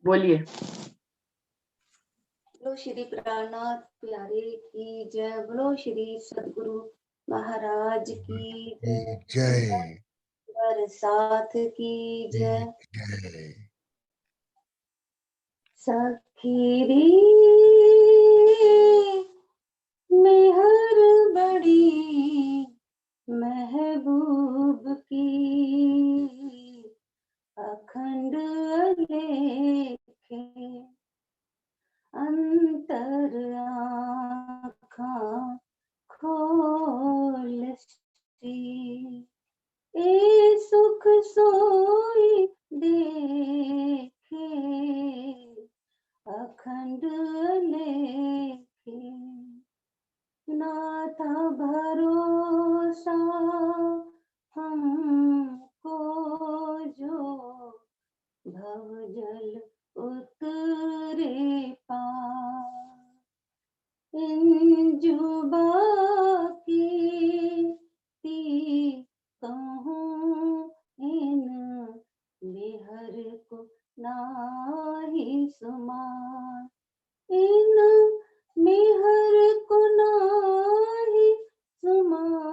बोलिए। बोलो श्री प्राणनाथ प्यारे की जय। बोलो श्री सदगुरु महाराज की जय। बरसात की जय। जय। सखीरी मेहर बड़ी महबूब की अखंड लेखे अंतर आँखा खोलसी ए सुख सोई देखे अखंड लेखे नाथा भरोसा हमको जो भव जल उतरे पार इन जुबा की ती कहूँ इन मेहर को नाही सुमार इन मेहर को नाही सुमार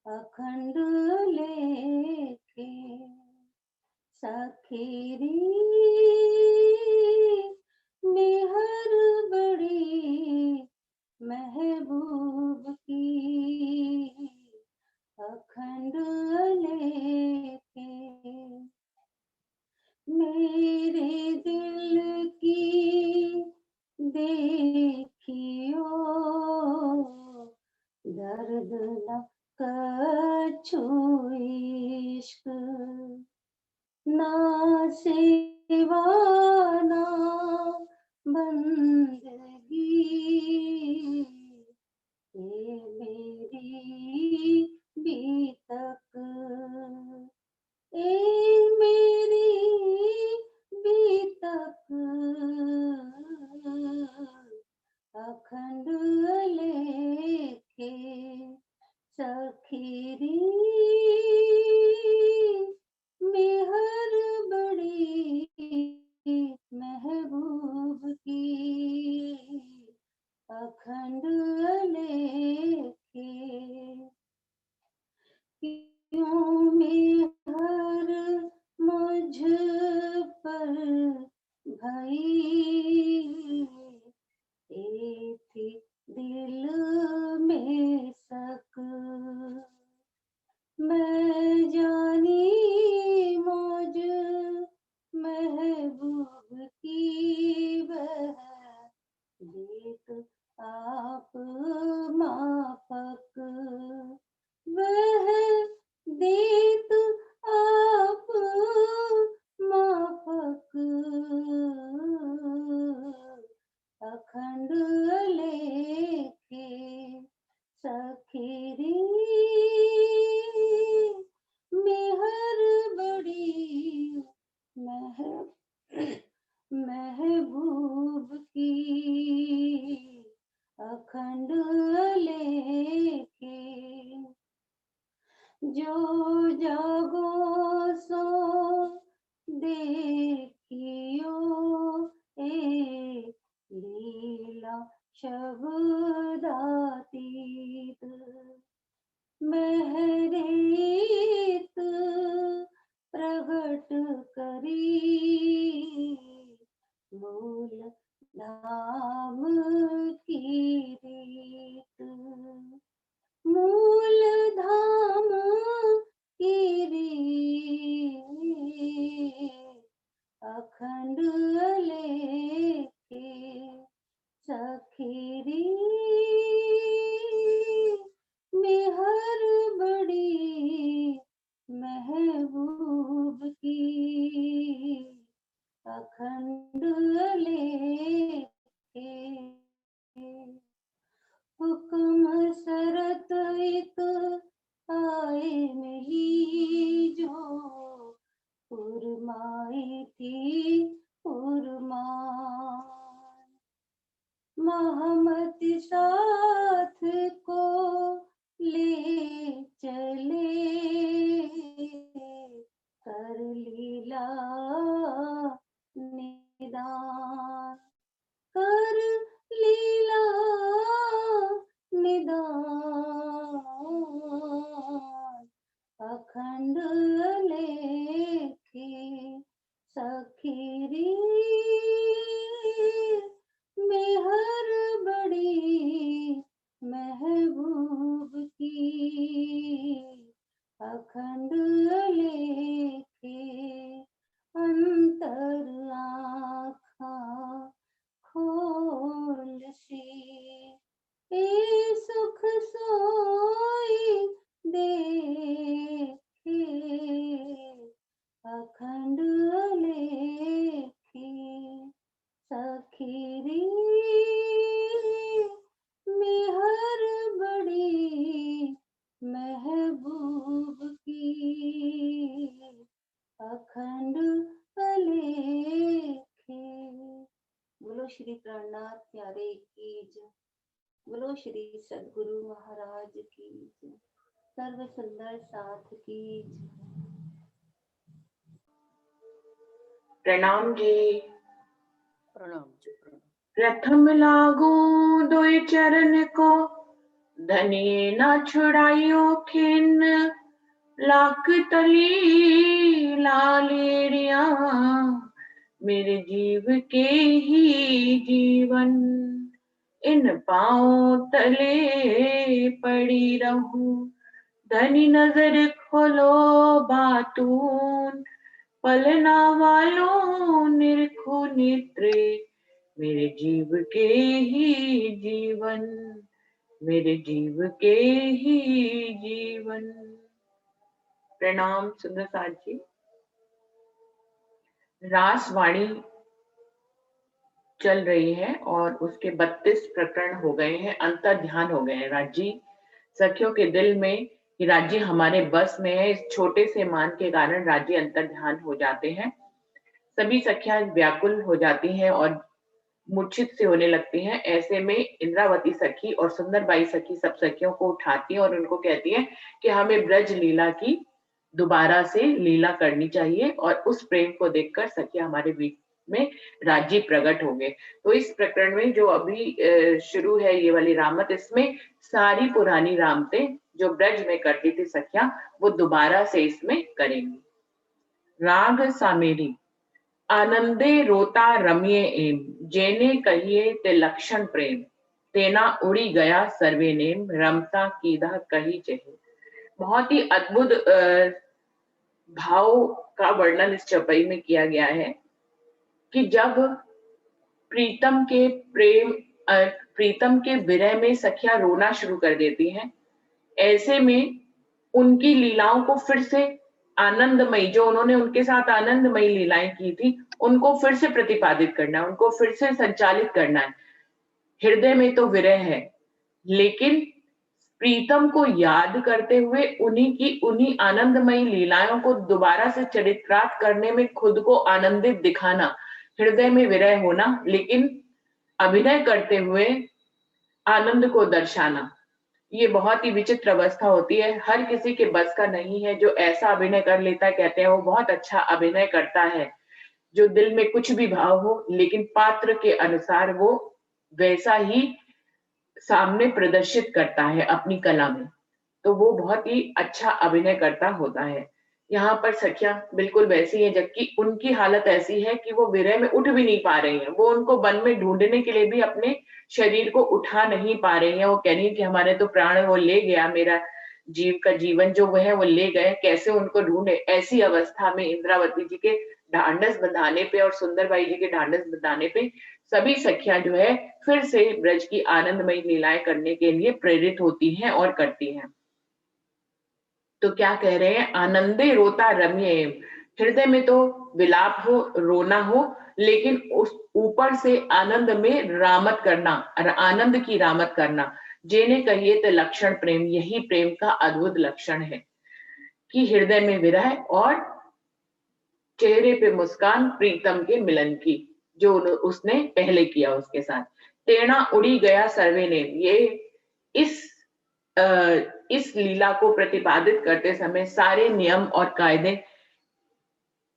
अखंड लेखे सखीरी मेहर बड़ी महबूब की अखंड लेखे मेरे दिल की देखियो दर्द न कछु इश्क ना सेवा ना बंदगी ये मेरी बीतक ए मेरी बीतक अखंड लेखे सखीरी मेहर बड़ी महबूब की अखंड लेखे क्यों मेहर मुझ पर भई थी दिल में सक मैं जानी मौज महबूब की वह देख आप मापक वह देख आप मापक अखंड लेखे सखीरी मेहर बड़ी महबूब की अखंड लेखे जो जागो सो देखियो ए लीला शब्दातीत महरीत प्रगट करी मूल धाम की रीत मूल धाम की रीत अखंड लेखे सखीरी मेहर बड़ी महबूब की अखंड लेखे हुक्म सरत इत आए मिली जो लीला निदान, कर लीला निदान, अखंड लेखे सखीरी मेहर बड़ी महबूब की, अखंड लेखे अंतर आँखा खोल सी, ए सुख सोई देखे, अखंड लेखे सखीरी मेहर बड़ी महबूब की, अखंड लेखे। बोलो श्री प्राणनाथ प्यारे की जय, बोलो श्री सद्गुरु महाराज की जय, सर्व सुंदर साथ की जय। प्रणाम जी। प्रणाम जी प्रणाम। प्रथम लागू दोय चरण को, धनिये ना छुड़ाइयो खिन, लाख तली लालेरिया, मेरे जीव के ही जीवन, इन पाँव तले पड़ी रहूं, धनी नजर खोलो बातून, पलना वालों निरखो नेत्रे, मेरे जीव के ही जीवन, मेरे जीव के ही जीवन। प्रणाम सुंदर साथ जी। रासवाणी चल रही है और उसके 32 प्रकरण हो गए हैं, अंतर ध्यान हो गए हैं। राज्य सखियों के दिल में कि राज्य हमारे बस में है, इस छोटे से मान के कारण राज्य अंतर ध्यान हो जाते हैं। सभी सखियां व्याकुल हो जाती हैं और मूर्छित से होने लगती हैं। ऐसे में इंद्रावती सखी और सुंदरबाई सखी सब सखियों को उठाती हैं और उनको कहती हैं कि हमें ब्रज लीला की दोबारा से लीला करनी चाहिए, और उस प्रेम को देखकर सखियां हमारे बीच में राज्य प्रकट हो गए। तो इस प्रकरण में जो अभी शुरू है ये वाली रामत, इसमें सारी पुरानी रामतें जो ब्रज में करती थी सखियां, वो दोबारा से इसमें करेंगी। राग सामेरी। आनंदे रोता रम्ये एम, जेने कहिए ते लक्षण प्रेम, तेना उड़ी गया सर्वे नेम, रमता कीदा कही चहे। बहुत ही अद्भुत भाव का वर्णन इस चौपाई में किया गया है कि जब प्रीतम के विरह में सखियां रोना शुरू कर देती हैं, ऐसे में उनकी लीलाओं को फिर से आनंदमयी, जो उन्होंने उनके साथ आनंदमयी लीलाएं की थी, उनको फिर से प्रतिपादित करना है, उनको फिर से संचालित करना है। हृदय में तो विरह है, लेकिन प्रीतम को याद करते हुए उन्हीं आनंदमयी लीलाओं को दोबारा से चरित्रार्थ करने में खुद को आनंदित दिखाना, हृदय में विरह होना, लेकिन अभिनय करते हुए आनंद को दर्शाना, ये बहुत ही विचित्र अवस्था होती है। हर किसी के बस का नहीं है। जो ऐसा अभिनय कर लेता है, कहते हैं वो बहुत अच्छा अभिनय करता है, जो दिल में कुछ भी भाव हो लेकिन पात्र के अनुसार वो वैसा ही सामने प्रदर्शित करता है अपनी कला में, तो वो बहुत ही अच्छा अभिनय करता होता है। यहाँ पर सखियां बिल्कुल वैसी हैं, जबकि उनकी हालत ऐसी है कि वो विरह में उठ भी नहीं पा रही हैं। वो उनको वन में ढूंढने के लिए भी अपने शरीर को उठा नहीं पा रही हैं। वो कह रही है कि हमारे तो प्राण वो ले गया, मेरा जीव का जीवन जो वो है वो ले गए, कैसे उनको ढूंढे। ऐसी अवस्था में इंद्रावती जी के ढांढस बंधाने पे और सुंदरबाई जी के ढांढस बंधाने पे सभी सखियां जो है फिर से ब्रज की आनंदमयी लीलाएं करने के लिए प्रेरित होती हैं और करती हैं। तो क्या कह रहे हैं? आनंदे रोता रम्ये, हृदय में तो विलाप हो, रोना हो, लेकिन उस ऊपर से आनंद में रामत करना, आनंद की रामत करना। जेने कहिए तो लक्षण प्रेम, यही प्रेम का अद्भुत लक्षण है कि हृदय में विरह और चेहरे पे मुस्कान प्रीतम के मिलन की, जो उसने पहले किया उसके साथ। तेना उड़ी गया सर्वे ने, ये इस लीला को प्रतिपादित करते समय सारे नियम और कायदे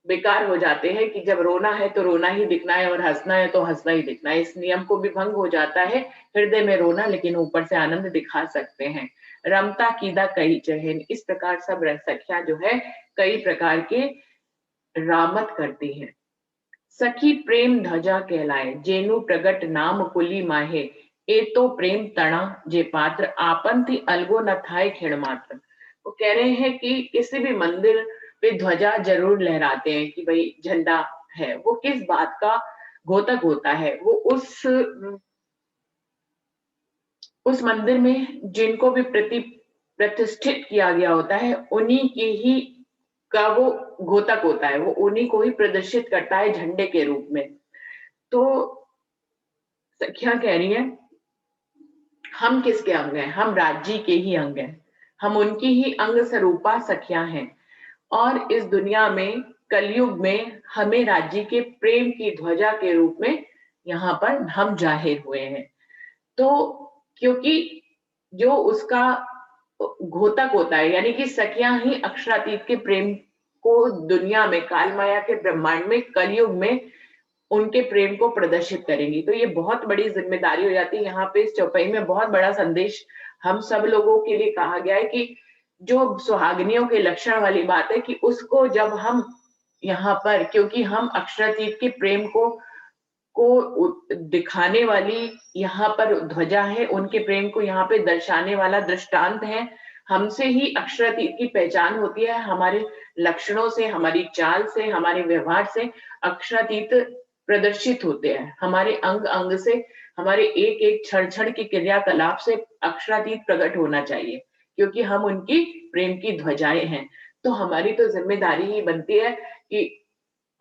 बेकार हो जाते हैं कि जब रोना है तो रोना ही दिखना है और हंसना है तो हंसना ही दिखना है। इस नियम को भी भंग हो जाता है। हृदय में रोना लेकिन ऊपर से आनंद दिखा सकते हैं। रमता कीदा कई चहन, इस प्रकार सब सखियां जो है कई प्रकार के रामत करती हैं। सखी प्रेम ध्वजा कहलाए, जेनु प्रगट नाम कुली माहे, ए तो प्रेम तना जे पात्र, आपन थी अलगो न थाए खिण मात्र। वो कह रहे हैं कि किसी भी मंदिर पे ध्वजा जरूर लहराते हैं कि भाई झंडा है, वो किस बात का घोतक होता है, वो उस मंदिर में जिनको भी प्रतिष्ठित किया गया होता है उन्हीं की ही का वो घोतक होता है, वो उन्हीं को ही प्रदर्शित करता है झंडे के रूप में। तो सखियां कह रही हैं हम किसके अंग हैं, हम राज्य के ही अंग हैं, हम उनकी ही अंग स्वरूपा सखियां हैं। और इस दुनिया में कलयुग में हमें राज्य के प्रेम की ध्वजा के रूप में यहाँ पर हम जाहिर हुए हैं। तो क्योंकि जो उसका घोतक होता है, यानी कि सखियां ही अक्षरातीत के प्रेम को दुनिया में, काल माया के ब्रह्मांड में, कलयुग में उनके प्रेम को प्रदर्शित करेंगी। तो ये बहुत बड़ी जिम्मेदारी हो जाती है। यहाँ पे इस चौपाई में बहुत बड़ा संदेश हम सब लोगों के लिए कहा गया है कि जो सुहागिनियों के लक्षण वाली बात है कि उसको जब हम यहाँ पर, क्योंकि हम अक्षरातीत के प्रेम को दिखाने वाली यहाँ पर ध्वजा है, उनके प्रेम को यहाँ पे दर्शाने वाला दृष्टांत है। हमसे ही अक्षरातीत की पहचान होती है, हमारे लक्षणों से, हमारी चाल से, हमारे व्यवहार से अक्षरातीत प्रदर्शित होते हैं। हमारे अंग अंग से, हमारे एक एक क्षण क्षण की क्रियाकलाप से अक्षरातीत प्रकट होना चाहिए, क्योंकि हम उनकी प्रेम की ध्वजाएं हैं। तो हमारी तो जिम्मेदारी ही बनती है कि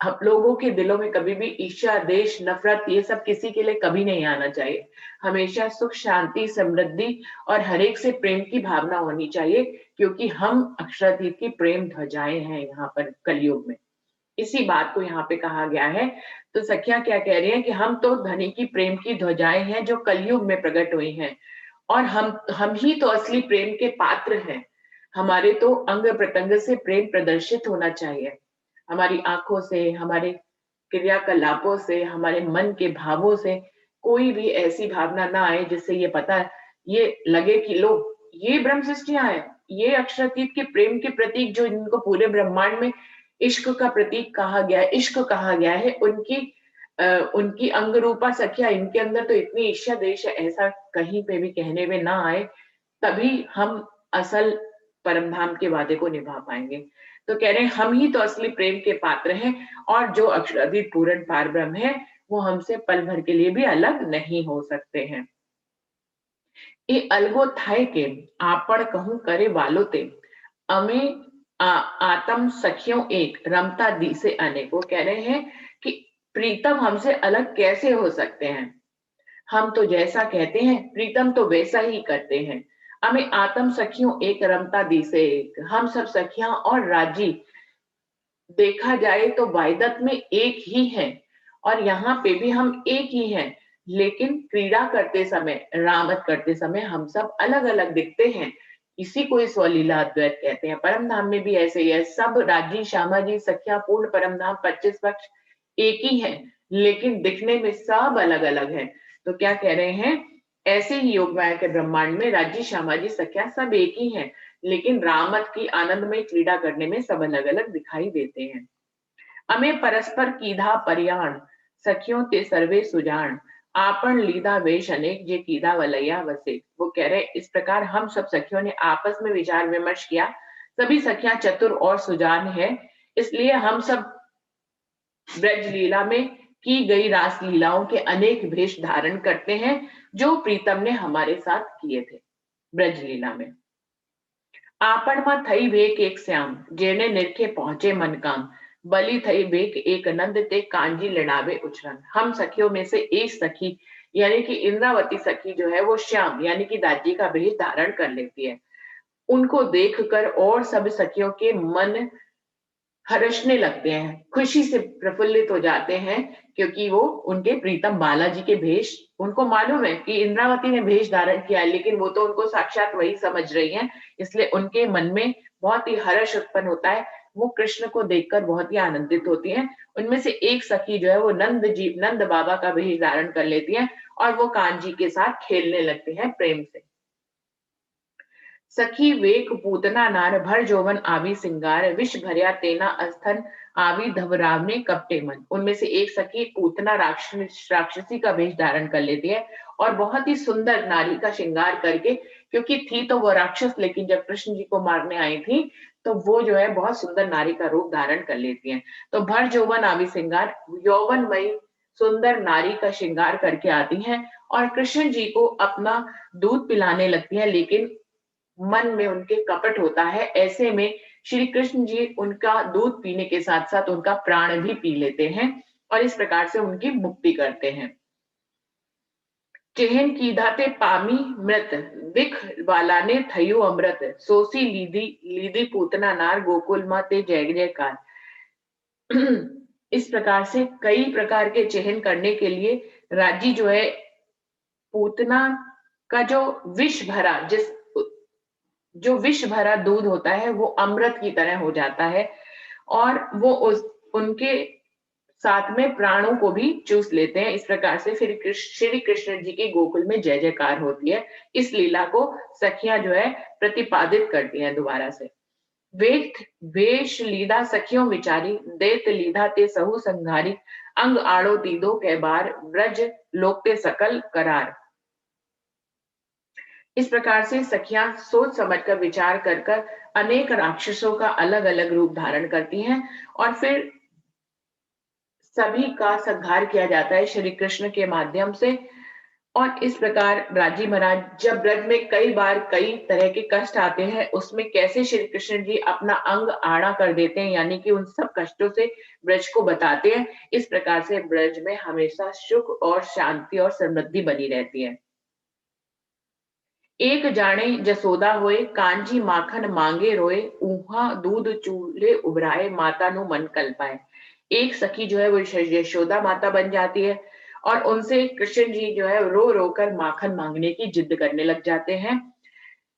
हम लोगों के दिलों में कभी भी ईर्ष्या, द्वेष, नफरत, ये सब किसी के लिए कभी नहीं आना चाहिए। हमेशा सुख, शांति, समृद्धि और हर एक से प्रेम की भावना होनी चाहिए, क्योंकि हम अक्षरातीत की प्रेम ध्वजाएं हैं यहाँ पर कलयुग में। इसी बात को यहाँ पे कहा गया है। तो सखियां क्या कह रही हैं कि हम तो धनी की प्रेम की ध्वजाएं हैं जो कलयुग में प्रकट हुई हैं, और हम ही तो असली प्रेम के पात्र हैं। हमारे तो अंग प्रत्यंग से प्रेम प्रदर्शित होना चाहिए, हमारी आंखों से, हमारे क्रियाकलापों से, हमारे मन के भावों से कोई भी ऐसी भावना ना आए जिससे ये पता ये लगे कि लो ये ब्रह्म सृष्टियां हैं, ये अक्षरातीत के प्रेम के प्रतीक जो इनको पूरे ब्रह्मांड में इश्क का प्रतीक कहा गया है, इश्क कहा गया है, उनकी अंग रूपा सखिया, इनके अंदर तो इतनी ईर्ष्या द्वेष है, ऐसा कहीं पे भी कहने में ना आए, तभी हम असल परम धाम के वादे को निभा पाएंगे। तो कह रहे हैं हम ही तो असली प्रेम के पात्र हैं, और जो अक्षरातीत पूर्ण पार ब्रह्म है वो हमसे पल भर के लिए भी अलग नहीं हो सकते हैं। ए अलगो थाय के आपड़ कहूं करे वालो ते, अमे आत्म सखियों एक रमता दी से अनेक। वो कह रहे हैं कि प्रीतम हमसे अलग कैसे हो सकते हैं, हम तो जैसा कहते हैं प्रीतम तो वैसा ही करते हैं। हमें आत्म सखियों एक रमता दी से एक, हम सब सखियां और राजी देखा जाए तो वायदत में एक ही है, और यहाँ पे भी हम एक ही हैं, लेकिन क्रीड़ा करते समय, रामत करते समय हम सब अलग अलग दिखते हैं। इसी को स्वलीला अद्वैत कहते हैं। परम धाम में भी ऐसे ही है, सब राजी श्यामा जी सखिया पूर्ण परम धाम 25 पक्ष एक ही है, लेकिन दिखने में सब अलग अलग है। तो क्या कह रहे हैं, ऐसे ही योग माया के ब्रह्मांड में राज्य श्यामा जी सखिया सब एक ही है, लेकिन रामत की आनंदमय क्रीड़ा करने में सब अलग अलग दिखाई देते हैं। हमें परस्पर कीधा परियाण, सखियों ते सर्वे सुजान, आपन लीधा वेश अनेक जे कीधा वलैया वसे। वो कह रहे इस प्रकार हम सब सखियों ने आपस में विचार विमर्श किया, सभी सखियां चतुर और सुजान है, इसलिए हम सब ब्रज लीला में की गई रास लीलाओं के अनेक भेष धारण करते हैं, जो प्रीतम ने हमारे साथ किए थे ब्रज लीला में। आपन में थई वेक एक श्याम, जेने निरखे पहुंचे मन काम, बलि थई बेक एक नंद ते कांजी लड़ावे उछरन। हम सखियों में से एक सखी यानी कि इंद्रावती सखी जो है वो श्याम यानी कि दाजी का भेष धारण कर लेती है। उनको देखकर और सब सखियों के मन हर्षने लगते हैं, खुशी से प्रफुल्लित हो जाते हैं, क्योंकि वो उनके प्रीतम बालाजी के भेष, उनको मालूम है कि इंद्रावती ने भेष धारण किया है, लेकिन वो तो उनको साक्षात वही समझ रही हैं, इसलिए उनके मन में बहुत ही हर्ष उत्पन्न होता है। वो कृष्ण को देखकर बहुत ही आनंदित होती हैं। उनमें से एक सखी जो है वो नंद बाबा का वेश धारण कर लेती है और वो कान्जी के साथ खेलने लगते हैं प्रेम से। सखी वेक पूतना नार भर जोवन आवी सिंगार विष भरिया तेना अस्थन आवी धवराव ने कपटे मन। उनमें से एक सखी पूतना राक्षसी का वेश धारण कर लेती है और बहुत ही सुंदर नारी का श्रृंगार करके, क्योंकि थी तो वो राक्षस लेकिन जब कृष्ण जी को मारने आई थी तो वो जो है बहुत सुंदर नारी का रूप धारण कर लेती है। तो भर जोवन आवी सिंगार, यौवनमयी सुंदर नारी का श्रृंगार करके आती हैं और कृष्ण जी को अपना दूध पिलाने लगती है, लेकिन मन में उनके कपट होता है। ऐसे में श्री कृष्ण जी उनका दूध पीने के साथ साथ उनका प्राण भी पी लेते हैं और इस प्रकार से उनकी मुक्ति करते हैं। चेहन की धाते पामी मृत विख वाला ने थयु अमृत सोसी लीदी लीदी पूतना नार गोकुल माते जय जयकार। इस प्रकार से कई प्रकार के चेहन करने के लिए राजी जो है पूतना का जो विष भरा दूध होता है वो अमृत की तरह हो जाता है और वो उनके साथ में प्राणों को भी चूस लेते हैं। इस प्रकार से फिर श्री कृष्ण जी की गोकुल में जय जयकार होती है। इस लीला को सखियां जो है प्रतिपादित करती हैं दोबारा से। वेश लीदा सखियों विचारी देत लीधा ते सहु संघारी अंग आड़ो दीदो के बार ब्रज लोकते सकल करार। इस प्रकार से सखियां सोच समझकर विचार कर अनेक राक्षसों का अलग अलग रूप धारण करती हैं और फिर सभी का संहार किया जाता है श्री कृष्ण के माध्यम से। और इस प्रकार राजी महाराज जब ब्रज में कई बार कई तरह के कष्ट आते हैं, उसमें कैसे श्री कृष्ण जी अपना अंग आड़ा कर देते हैं, यानी कि उन सब कष्टों से ब्रज को बताते हैं। इस प्रकार से ब्रज में हमेशा सुख और शांति और समृद्धि बनी रहती है। एक जाने जसोदा होए कांजी माखन मांगे रोए ऊहा दूध चूल्हे उभराए माता नु मन कल्पाए। एक सखी जो है वो यशोदा माता बन जाती है और उनसे कृष्ण जी जो है रो रो कर माखन मांगने की जिद करने लग जाते हैं।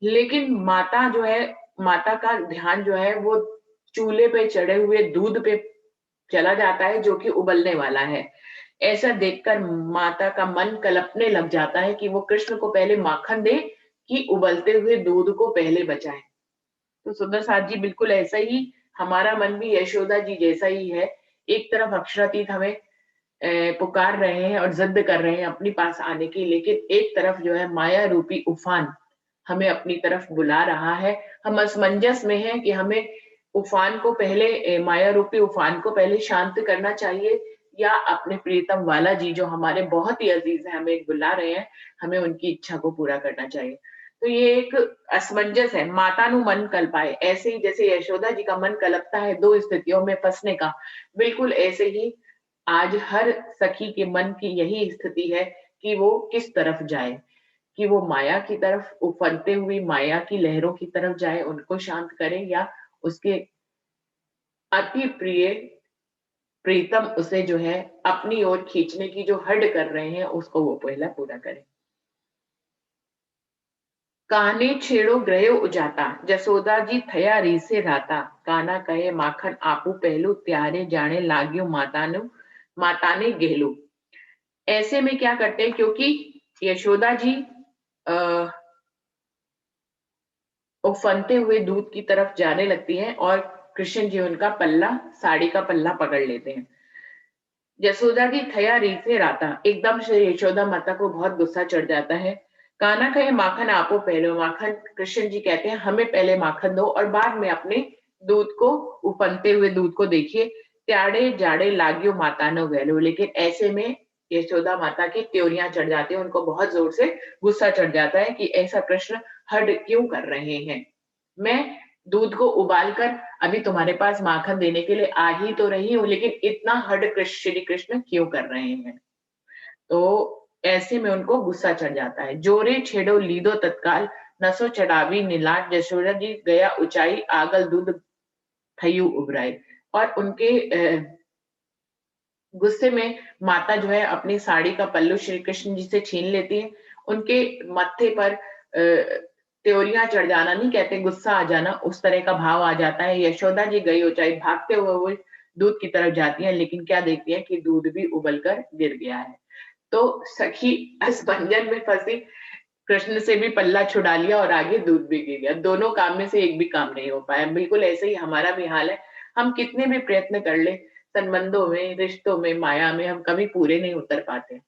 लेकिन माता का ध्यान जो है वो चूल्हे पे चढ़े हुए दूध पे चला जाता है जो कि उबलने वाला है। ऐसा देखकर माता का मन कलपने लग जाता है कि वो कृष्ण को पहले माखन दे कि उबलते हुए दूध को पहले बचाए। तो सुंदर साथ जी बिल्कुल ऐसा ही हमारा मन भी यशोदा जी जैसा ही है। एक तरफ अक्षरातीत हमें पुकार रहे हैं और जिद कर रहे हैं अपनी पास आने की, लेकिन एक तरफ जो है माया रूपी उफान हमें अपनी तरफ बुला रहा है। हम असमंजस में हैं कि हमें उफान को पहले माया रूपी उफान को पहले शांत करना चाहिए या अपने प्रीतम वाला जी जो हमारे बहुत ही अजीज है हमें बुला रहे हैं, हमें उनकी इच्छा को पूरा करना चाहिए। तो ये एक असमंजस है। माता नु मन कल्पाए, ऐसे ही जैसे यशोदा जी का मन कल्पता है दो स्थितियों में फंसने का, बिल्कुल ऐसे ही आज हर सखी के मन की यही स्थिति है कि वो किस तरफ जाए, कि वो माया की तरफ उफनते हुई माया की लहरों की तरफ जाए उनको शांत करे, या उसके अति प्रिय प्रीतम उसे जो है अपनी ओर खींचने की जो हड कर रहे हैं उसको वो पहला पूरा करे। काने छेड़ो ग्रहो उजाता जसोदा जी थया री से राता काना कहे माखन आपू पहलू त्यारे जाने लाग्यो माता ने गेलू। ऐसे में क्या करते हैं, क्योंकि यशोदा जी उफनते हुए दूध की तरफ जाने लगती हैं और कृष्ण जी उनका पल्ला साड़ी का पल्ला पकड़ लेते हैं। यशोदा जी थया री से राता, एकदम से यशोदा माता को बहुत गुस्सा चढ़ जाता है। काना कहे माखन आपो पहले माखन, कृष्ण जी कहते हैं हमें पहले माखन दो और बाद में अपने दूध को उफनते हुए दूध को देखिए। त्याड़े जाड़े लागियो माता नो गैलो, लेकिन ऐसे में यशोदा माता की त्योरियां चढ़ जाती है, उनको बहुत जोर से गुस्सा चढ़ जाता है कि ऐसा कृष्ण हड क्यों कर रहे हैं। मैं दूध को उबालकर अभी तुम्हारे पास माखन देने के लिए आ ही तो रही हूँ, लेकिन इतना हड श्री कृष्ण क्यों कर रहे हैं। तो ऐसे में उनको गुस्सा चढ़ जाता है। जोरे छेड़ो लीदो तत्काल नसो चढ़ावी नीलाट यशोदा जी गया ऊंचाई आगल दूध थयू उबराए। और उनके गुस्से में माता जो है अपनी साड़ी का पल्लू श्री कृष्ण जी से छीन लेती है। उनके मत्थे पर त्योरियां चढ़ जाना नहीं कहते, गुस्सा आ जाना, उस तरह का भाव आ जाता है। यशोदा जी गई ऊंचाई, भागते हुए वो दूध की तरफ जाती है, लेकिन क्या देखती है कि दूध भी उबल कर गिर गया है। तो सखी असमंजस में फंसी, कृष्ण से भी पल्ला छुड़ा लिया और आगे दूध भी गिर गया। दोनों काम में से एक भी काम नहीं हो पाया। बिल्कुल ऐसे ही हमारा भी हाल है। हम कितने भी प्रयत्न कर ले, संबंधों में, रिश्तों में, माया में हम कभी पूरे नहीं उतर पाते।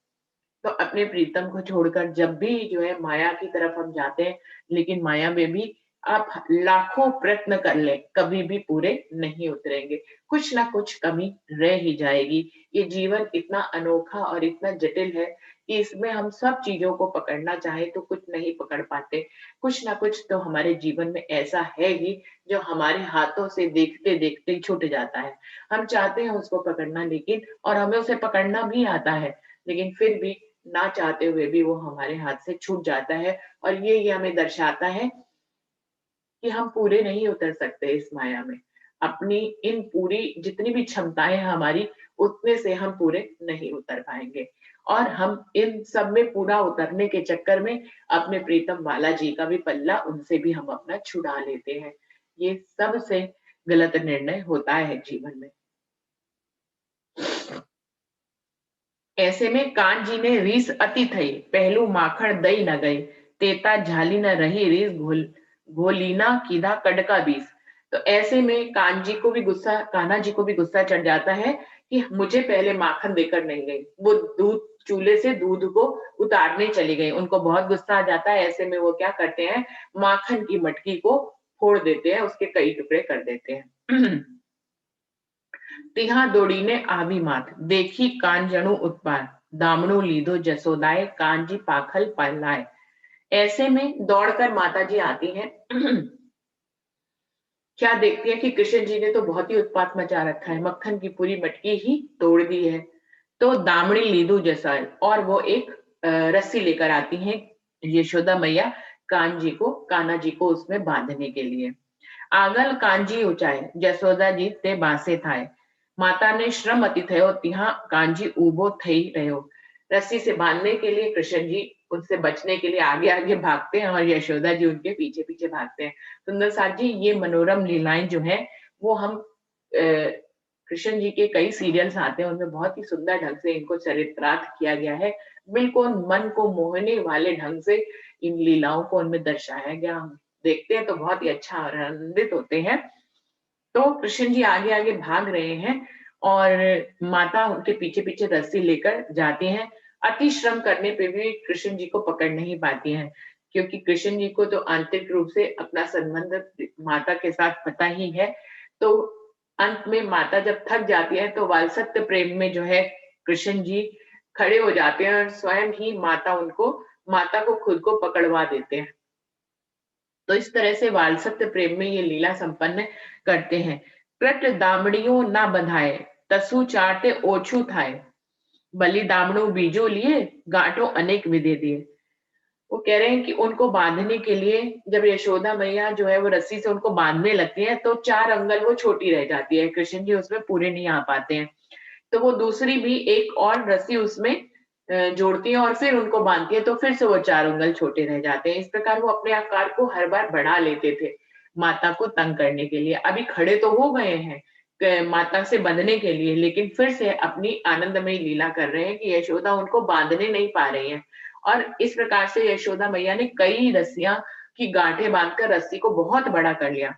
तो अपने प्रीतम को छोड़कर जब भी जो है माया की तरफ हम जाते हैं, लेकिन माया में भी आप लाखों प्रयत्न कर ले, कभी भी पूरे नहीं उतरेंगे। कुछ ना कुछ कमी रह ही जाएगी। ये जीवन इतना अनोखा और इतना जटिल है कि इसमें हम सब चीजों को पकड़ना चाहे तो कुछ नहीं पकड़ पाते। कुछ ना कुछ तो हमारे जीवन में ऐसा है ही जो हमारे हाथों से देखते देखते छूट जाता है। हम चाहते हैं उसको पकड़ना, लेकिन और हमें उसे पकड़ना भी आता है, लेकिन फिर भी ना चाहते हुए भी वो हमारे हाथ से छूट जाता है। और ये हमें दर्शाता है कि हम पूरे नहीं उतर सकते इस माया में। अपनी इन पूरी जितनी भी क्षमताएं हमारी, उतने से हम पूरे नहीं उतर पाएंगे। और हम इन सब में पूरा उतरने के चक्कर में अपने प्रीतम बाला जी का भी पल्ला, उनसे भी हम अपना छुड़ा लेते हैं। ये सबसे गलत निर्णय होता है जीवन में। ऐसे में कान जी ने रीस अति थई, पहलू माखण दई न गई, तेता झाली न रही रीस घोलीना कीधा कड़का बीस। तो ऐसे में कान्हा जी को भी गुस्सा चढ़ जाता है कि मुझे पहले माखन देकर नहीं गई, वो दूध चूल्हे से दूध को उतारने चली गई। उनको बहुत गुस्सा आ जाता है। ऐसे में वो क्या करते हैं, माखन की मटकी को फोड़ देते हैं, उसके कई टुकड़े कर देते हैं। तिहा दौड़ीने आवी मात, देखी कांजणु उत्पात, दामणु लीधो जसोदाए, कांजी पाखल पल्लाए। ऐसे में दौड़कर माता जी आती हैं। क्या देखती है कि कृष्ण जी ने तो बहुत ही उत्पात मचा रखा है, मक्खन की पूरी मटकी ही तोड़ दी है। तो दामड़ी लीधु जसा, और वो एक रस्सी लेकर आती हैं यशोदा मैया कान्हा जी को उसमें बांधने के लिए। आगल कांजी ऊंचाए, जसोदा जी ते बासे थाए, माता ने श्रम अति थयो, तिहा कांजी उबो थई रहो। रस्सी से बांधने के लिए कृष्ण जी उनसे बचने के लिए आगे आगे भागते हैं और यशोदा जी उनके पीछे पीछे भागते हैं। सुंदर साथ जी, ये मनोरम लीलाएं जो है वो हम कृष्ण जी के कई सीरियल्स आते हैं, उनमें बहुत ही सुंदर ढंग से इनको चरित्रार्थ किया गया है। बिल्कुल मन को मोहने वाले ढंग से इन लीलाओं को उनमें दर्शाया गया। हम देखते हैं तो बहुत ही अच्छा और आनंदित होते हैं। तो कृष्ण जी आगे आगे भाग रहे हैं और माता उनके पीछे पीछे रस्सी लेकर जाती हैं। अति श्रम करने पे भी कृष्ण जी को पकड़ नहीं पाती हैं, क्योंकि कृष्ण जी को तो आंतरिक रूप से अपना संबंध माता के साथ पता ही है। तो अंत में माता जब थक जाती है तो वात्सल्य प्रेम में जो है कृष्ण जी खड़े हो जाते हैं और स्वयं ही माता को खुद को पकड़वा देते हैं। तो इस तरह से वात्सल्य प्रेम में ये लीला संपन्न करते हैं। कृत दामड़ियों ना बंधाए, तसु चाटे ओछू थाए, बलि दामड़ो बीजो लिए, गांठो अनेक विधे दिए। वो कह रहे हैं कि उनको बांधने के लिए जब यशोदा मैया जो है वो रस्सी से उनको बांधने लगती है तो 4 अंगल वो छोटी रह जाती है, कृष्ण जी उसमें पूरे नहीं आ पाते हैं। तो वो दूसरी भी एक और रस्सी उसमें जोड़ती है और फिर उनको बांधती है, तो फिर से वो 4 उंगल छोटे रह जाते हैं। इस प्रकार वो अपने आकार को हर बार बढ़ा लेते थे माता को तंग करने के लिए। अभी खड़े तो हो गए हैं माता से बंधने के लिए, लेकिन फिर से अपनी आनंदमयी लीला कर रहे हैं कि यशोदा उनको बांधने नहीं पा रही है। और इस प्रकार से यशोदा मैया ने कई रस्सियां की गांठें बांधकर रस्सी को बहुत बड़ा कर लिया।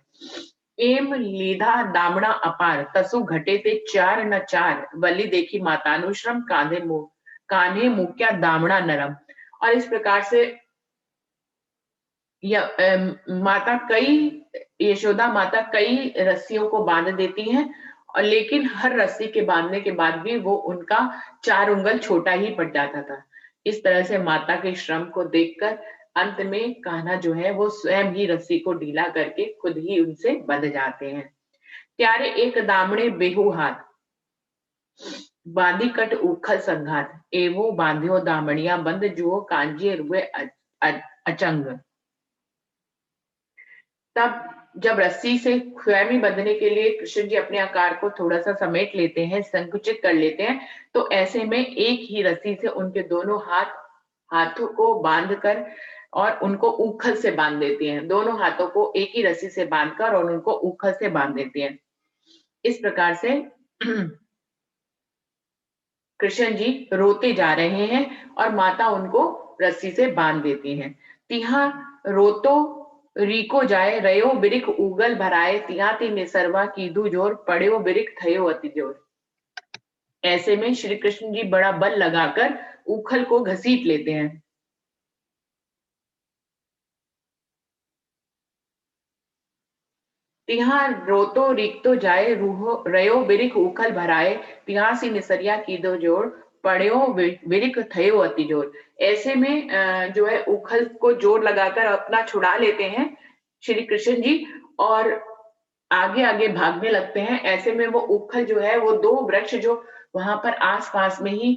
एम लीधा दामड़ा अपार, तसु घटे ते 4 न 4, बलि देखी मातानुश्रम, कान्हे मुक्या दामड़ा नरम। और इस प्रकार से यशोदा माता कई रस्सियों को बांध देती हैं, और लेकिन हर रस्सी के बांधने के बाद भी वो उनका 4 उंगल छोटा ही पड़ जाता था। इस तरह से माता के श्रम को देखकर अंत में कान्हा जो है वो स्वयं ही रस्सी को ढीला करके खुद ही उनसे बंध जाते हैं। त्यारे एक दामड़े बेहू हाथ, बांधी कट उखल संघात, एवो बांध्यो दामड़िया बंद, जुओ कांजिए रुए अचंग। तब जब रस्सी से स्वयं ही बंधने के लिए कृष्ण जी अपने आकार को थोड़ा सा समेट लेते हैं, संकुचित कर लेते हैं, तो ऐसे में एक ही रस्सी से उनके दोनों हाथों को बांधकर और उनको उखल से बांध देती हैं, दोनों हाथों को एक ही रस्सी से बांधकर और उनको उखल से बांध देती हैं। इस प्रकार से कृष्ण जी रोते जा रहे हैं और माता उनको रस्सी से बांध देती हैं। तिहा रोतो रीको जाए रयो बिरिक उगल भराए तिहा ती निसरवा कीधु जोर पड़ेओ बिरिक थयो अति जोर। ऐसे में श्री कृष्ण जी बड़ा बल लगाकर उखल को घसीट लेते हैं। तिहा रोतो रीकतो जाए रूहो रयो बिरिक उखल भराए तिहा सी निसरिया कीधो जोर पड़ेओ बिरिक थयो अति जोर। ऐसे में जो है उखल को जोर लगाकर अपना छुड़ा लेते हैं श्री कृष्ण जी और आगे आगे भागने लगते हैं। ऐसे में वो उखल जो है वो दो वृक्ष जो वहां पर आसपास में ही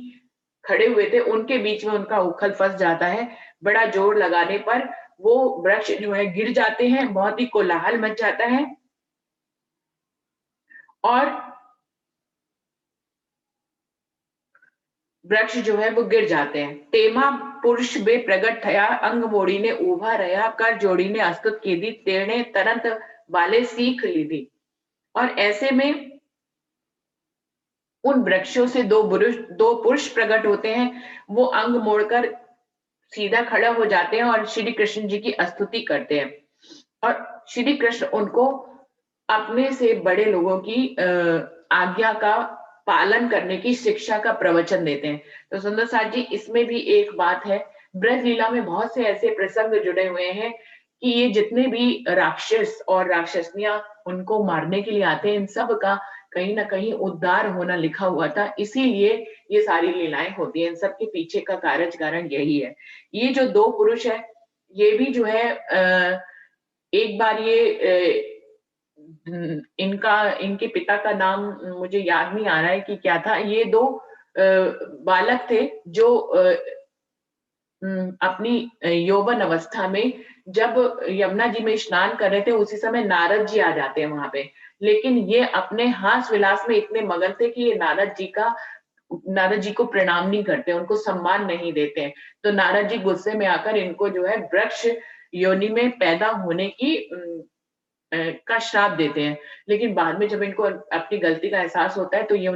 खड़े हुए थे उनके बीच में उनका उखल फंस जाता है। बड़ा जोर लगाने पर वो वृक्ष जो है गिर जाते हैं, बहुत ही कोलाहल मच जाता है और वृक्ष जो है वो गिर जाते हैं। तेमा पुरुष बे प्रगट थया अंग मोड़ी ने उभा रहा कर जोड़ी ने अस्तुत की दी तेने तरंत वाले सीख ली दी। और ऐसे में उन वृक्षों से दो पुरुष प्रकट होते हैं, वो अंग मोड़कर सीधा खड़ा हो जाते हैं और श्री कृष्ण जी की स्तुति करते हैं और श्री कृष्ण उनको अपने से बड़े लोगों की आज्ञा का पालन करने की शिक्षा का प्रवचन देते हैं। तो सुंदर साथ जी इसमें भी एक बात है, ब्रज लीला में बहुत से ऐसे प्रसंग जुड़े हुए हैं कि ये जितने भी राक्षस और राक्षसनियां उनको मारने के लिए आते हैं, इन सब का कहीं ना कहीं उद्धार होना लिखा हुआ था, इसीलिए ये सारी लीलाएं होती हैं। इन सब के पीछे का कारण यही है। ये जो दो पुरुष है ये भी जो है एक बार ये इनके पिता का नाम मुझे याद नहीं आ रहा है कि क्या था। ये दो बालक थे जो अपनी यौवन अवस्था में जब यमुना जी में स्नान कर रहे थे उसी समय नारद जी आ जाते हैं वहां पे, लेकिन ये अपने हास विलास में इतने मगन थे कि ये नारद जी को प्रणाम नहीं करते, उनको सम्मान नहीं देते हैं। तो नारद जी गुस्से में आकर इनको जो है वृक्ष योनि में पैदा होने की का श्राप देते हैं। लेकिन बाद में जब इनको अपनी गलती का एहसास होता है तो ये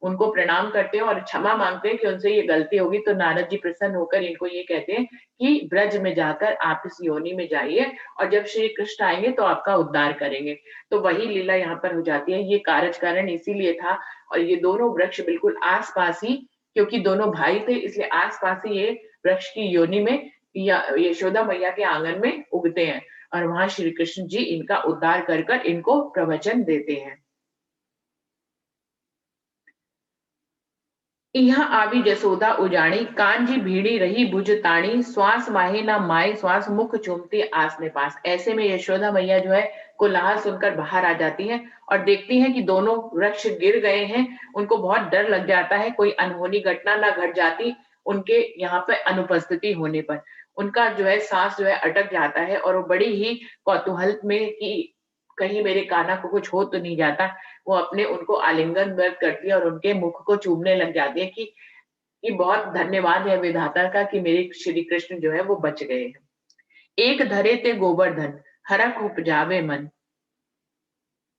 उनको प्रणाम करते हैं और क्षमा मांगते हैं कि उनसे ये गलती होगी। तो नारद जी प्रसन्न होकर इनको ये कहते हैं कि ब्रज में जाकर आप इस योनि में जाइए और जब श्री कृष्ण आएंगे तो आपका उद्धार करेंगे। तो वही लीला यहाँ पर हो जाती है। ये कारण इसीलिए था और ये दोनों वृक्ष बिल्कुल आस पास ही, क्योंकि दोनों भाई थे इसलिए आस पास ही ये वृक्ष की योनि में या यशोदा मैया के आंगन में उगते हैं और वहां श्री कृष्ण जी इनका उद्धार कर इनको प्रवचन देते हैं। यहाँ आवी जसोदा उजाणी कांजी भीड़ी रही भुज ताणी श्वास माहे ना माए श्वास मुख चूमती आसने पास। ऐसे में यशोदा मैया जो है कोलाहल सुनकर बाहर आ जाती हैं और देखती हैं कि दोनों वृक्ष गिर गए हैं। उनको बहुत डर लग जाता है कोई अनहोनी घटना ना घट जाती उनके यहाँ पे अनुपस्थिति होने पर। उनका जो है सांस जो है अटक जाता है और वो बड़ी ही कौतूहल में कि कहीं मेरे कान्हा को कुछ हो तो नहीं जाता, वो अपने उनको आलिंगन करती है और उनके मुख को चूमने लग जाती है कि बहुत धन्यवाद है विधाता का कि मेरे श्री कृष्ण जो है वो बच गए हैं। एक धरे ते गोवर्धन हरक उपजावे मन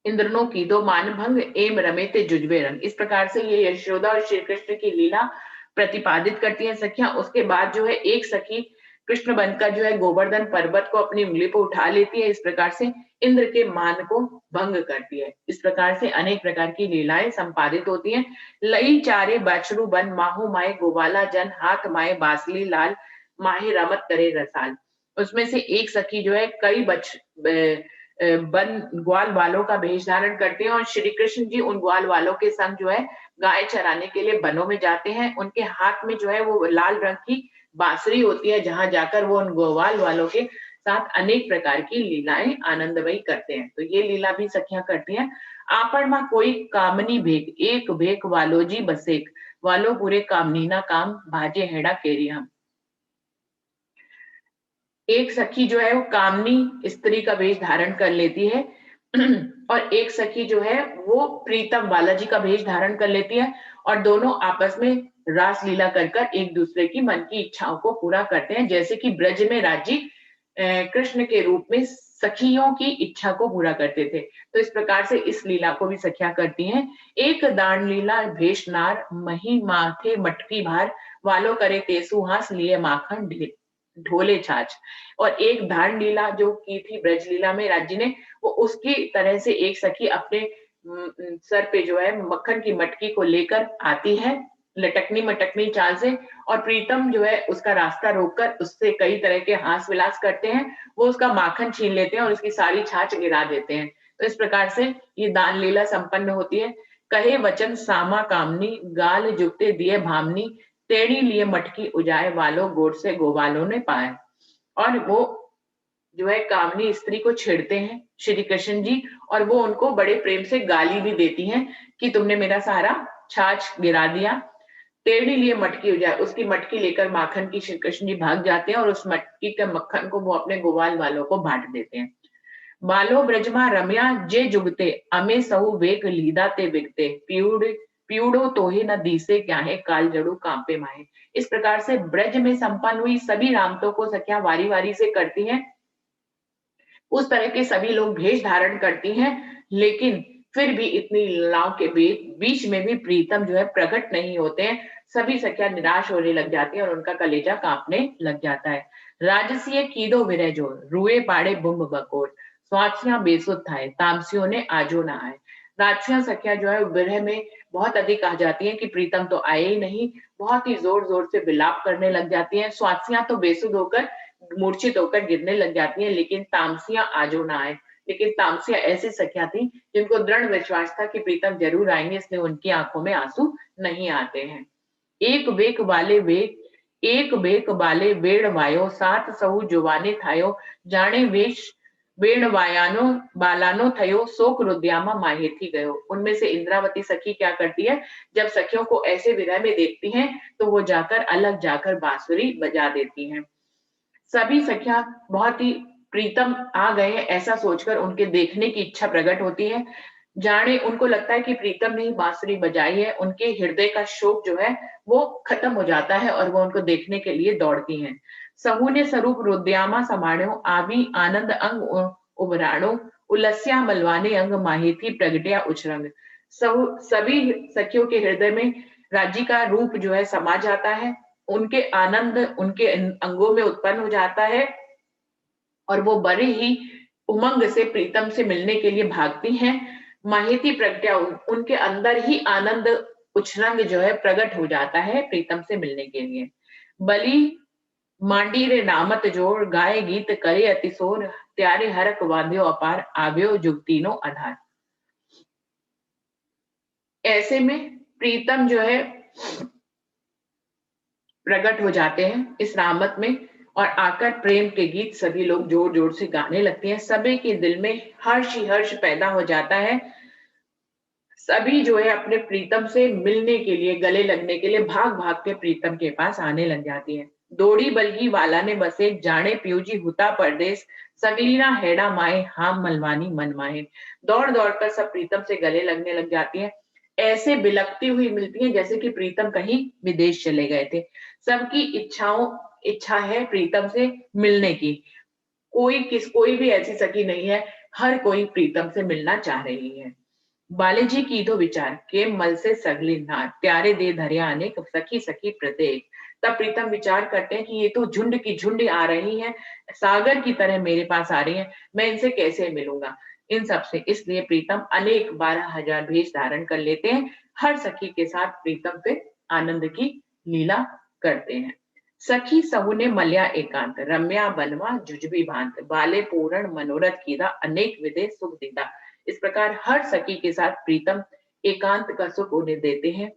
इंद्रनो की दो मान भंग एम रमे ते जुजवे रंग। इस प्रकार से ये यशोदा और श्री कृष्ण की लीला प्रतिपादित करती है सखियां। उसके बाद जो है एक सखी कृष्ण बनकर जो है गोवर्धन पर्वत को अपनी उंगली पर उठा लेती है, इस प्रकार से इंद्र के मान को भंग करती है। इस प्रकार से अनेक प्रकार की लीलाएं संपादित होती हैं। लई चारे बछरू बन माहू माए गोवाला जन हाथ माए बासली लाल माहे रमत करे रसाल। उसमें से एक सखी जो है कई बन ग्वाल वालों का वेश धारण करते हैं और श्री कृष्ण जी उन ग्वाल वालों के संग जो है गाय चराने के लिए वनों में जाते हैं। उनके हाथ में जो है वो लाल रंग की बांसुरी होती है जहां जाकर वो उन ग्वाल वालों के साथ अनेक प्रकार की लीलाएं आनंदमयी करते हैं। तो ये लीला भी सखियां करती हैं। आपन मां कोई कामनी भेक एक भेक वालो जी बसेक वालो पूरे कामनी ना काम भाजे हेड़ा केरी हम। एक सखी जो है वो कामनी स्त्री का वेश धारण कर लेती है और एक सखी जो है वो प्रीतम बालाजी का भेष धारण कर लेती है और दोनों आपस में रास लीला कर कर एक दूसरे की मन की इच्छाओं को पूरा करते हैं, जैसे कि ब्रज में राजी कृष्ण के रूप में सखियों की इच्छा को पूरा करते थे। तो इस प्रकार से इस लीला को भी सखियां करती हैं। एक दान लीला भेष नार मही माथे मटकी भार वालों करे तेसु हास लिए माखन ढोले छाछ। और एक धारण लीला जो की थी ब्रज लीला में राज्य ने, वो उसकी तरह से एक सखी अपने सर पे जो है मक्खन की मटकी को लेकर आती है लटकनी मटकनी चाल से, और प्रीतम जो है उसका रास्ता रोककर उससे कई तरह के हास विलास करते हैं। वो उसका माखन छीन लेते हैं और उसकी सारी छाछ गिरा देते हैं। तो इस प्रकार से ये दान लीला संपन्न होती है। कहे वचन सामा कामनी गाल जुगते दिए भामनी तेड़ी लिए मटकी उजाए वालों गोड़ से गोवालों ने पाए। और वो जो है कामनी स्त्री को छेड़ते हैं श्री कृष्ण जी, और वो उनको बड़े प्रेम से गाली भी देती हैं कि तुमने मेरा सारा छाछ गिरा दिया। टेढ़ी लिए मटकी उजाए, उसकी मटकी लेकर माखन की श्री कृष्ण जी भाग जाते हैं और उस मटकी के मक्खन को वो अपने गोवाल वालों को बांट देते हैं। बालो ब्रजमा रम्या जे जुगते अमे सहु वेग लीदा ते विगते पीउड़ो तोहे न दीसे क्या है काल जड़ू कांपे माहे। इस प्रकार से ब्रज में संपन्न हुई सभी रामतों को सखियां वारी वारी से करती हैं। उस तरह के सभी लोग भेष धारण करती हैं, लेकिन फिर भी इतनी लीलाओं के बीच में भी प्रीतम जो है प्रकट नहीं होते हैं। सभी सखियां निराश होने लग जाती हैं और उनका कलेजा कांपने लग जाता है। राजसीय कीदो विरह जो रुए पाड़े बुम्ब बकोर स्वात्सियां बेसुध थाए तामसियों ने आजो ना आए। राजसियां सखियां जो है विरह में बहुत अधिक आ जाती हैं कि प्रीतम तो आए ही नहीं, बहुत ही जोर जोर से विलाप करने लग जाती हैं। स्वात्सियां तो बेसुध होकर मूर्छित होकर गिरने लग जाती हैं, लेकिन तामसियां आजो ना आए। लेकिन तामसियां ऐसी सखियां थी जिनको दृढ़ विश्वास था कि प्रीतम जरूर आएंगे, इसलिए उनकी आंखों में आंसू नहीं आते हैं। एक बेक बाले वेड़ वायो सात सहु जुवाने थायो जाने वेश वेण वायानो बालानो थयो शोक रुद्यामा माहेथी गयो। उनमें से इंद्रावती सखी क्या करती है, जब सखियों को ऐसे विरह में देखती हैं तो वो जाकर अलग जाकर बांसुरी बजा देती हैं। सभी सखियां बहुत ही प्रीतम आ गए हैं ऐसा सोचकर उनके देखने की इच्छा प्रकट होती है। जाने उनको लगता है कि प्रीतम ने ही बांसुरी बजाई है, उनके हृदय का शोक जो है वो खत्म हो जाता है और वो उनको देखने के लिए दौड़ती हैं। सहू ने स्वरूप रुद्यामा समाणो आवी आनंद अंग उभराणो उलस्या मलवाने अंग माहिती प्रगटिया उछरंग। सभी सखियों के हृदय में राज्य का रूप जो है समा जाता है, उनके आनंद उनके अंगों में उत्पन्न हो जाता है और वो बड़े ही उमंग से प्रीतम से मिलने के लिए भागती हैं। माहिती प्रज्ञा उनके अंदर ही आनंद उछरंग जो है प्रकट हो जाता है प्रीतम से मिलने के लिए। बलि मांडी रे नामत जोड़ गाय गीत करे अतिशोर त्यारे हरक वाद्यो अपार आव्यो जुगतीनो आधार। ऐसे में प्रीतम जो है प्रकट हो जाते हैं इस रामत में और आकर प्रेम के गीत सभी लोग जोर जोर से गाने लगते हैं। सभी के दिल में हर्ष ही हर्ष पैदा हो जाता है। सभी जो है अपने प्रीतम से मिलने के लिए गले लगने के लिए भाग भाग के प्रीतम के पास आने लग जाती है। दौड़ी बलगी वाला ने बसे जाने प्यूजी हुता परदेश सगलीना हेड़ा माए हाम मलवानी मन माहे। दौड़ दौड़ कर सब प्रीतम से गले लगने लग जाती है। ऐसे बिलकती हुई मिलती है जैसे कि प्रीतम कहीं विदेश चले गए थे। सबकी इच्छा है प्रीतम से मिलने की। कोई भी ऐसी सखी नहीं है, हर कोई प्रीतम से मिलना चाह रही है। बालेजी की दो विचार के मल से सगली नार प्यारे दे धरिया अनेक सखी सखी प्रत्येक। तब प्रीतम विचार करते हैं कि ये तो झुंड की झुंड आ रही हैं, सागर की तरह मेरे पास आ रही हैं, मैं इनसे कैसे मिलूंगा इन सबसे। इसलिए प्रीतम अनेक 12,000 भेष धारण कर लेते हैं। हर सखी के साथ प्रीतम फिर आनंद की लीला करते हैं। सखी सहु ने मल्या एकांत रम्या बनवा जुजबी भांत बाले पूर्ण मनोरथ कीदा अनेक विदे सुख दीदा। इस प्रकार हर सखी के साथ प्रीतम एकांत का सुख उन्हें देते हैं।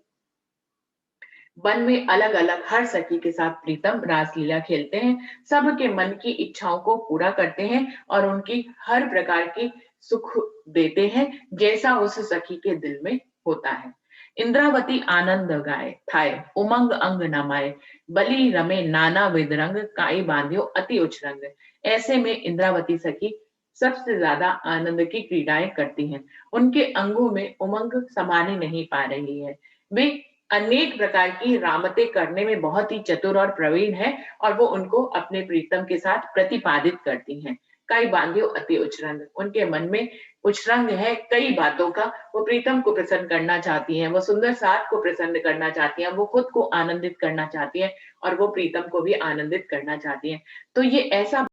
वन में अलग अलग हर सखी के साथ प्रीतम रासलीला खेलते हैं, सबके मन की इच्छाओं को पूरा करते हैं और उनकी हर प्रकार की सुख देते हैं जैसा उस सखी के दिल में होता है। इंद्रावती आनंद गाए थाए उमंग अंग नमाए बलि रमे नाना विदरंग काई बांध्यो अति उछरंग। ऐसे में इंद्रावती सखी सबसे ज्यादा आनंद की क्रीड़ाएं करती हैं। उनके अंगों में उमंग समाने नहीं पा रही है। वे अनेक प्रकार की रामतें करने में बहुत ही चतुर और प्रवीण है और वो उनको अपने प्रीतम के साथ प्रतिपादित करती हैं। कई बांधियो अति उचरंग, उनके मन में उचरंग है कई बातों का। वो प्रीतम को प्रसन्न करना चाहती हैं, वो सुंदर साथ को प्रसन्न करना चाहती हैं, वो खुद को आनंदित करना चाहती हैं और वो प्रीतम को भी आनंदित करना चाहती हैं। तो ये ऐसा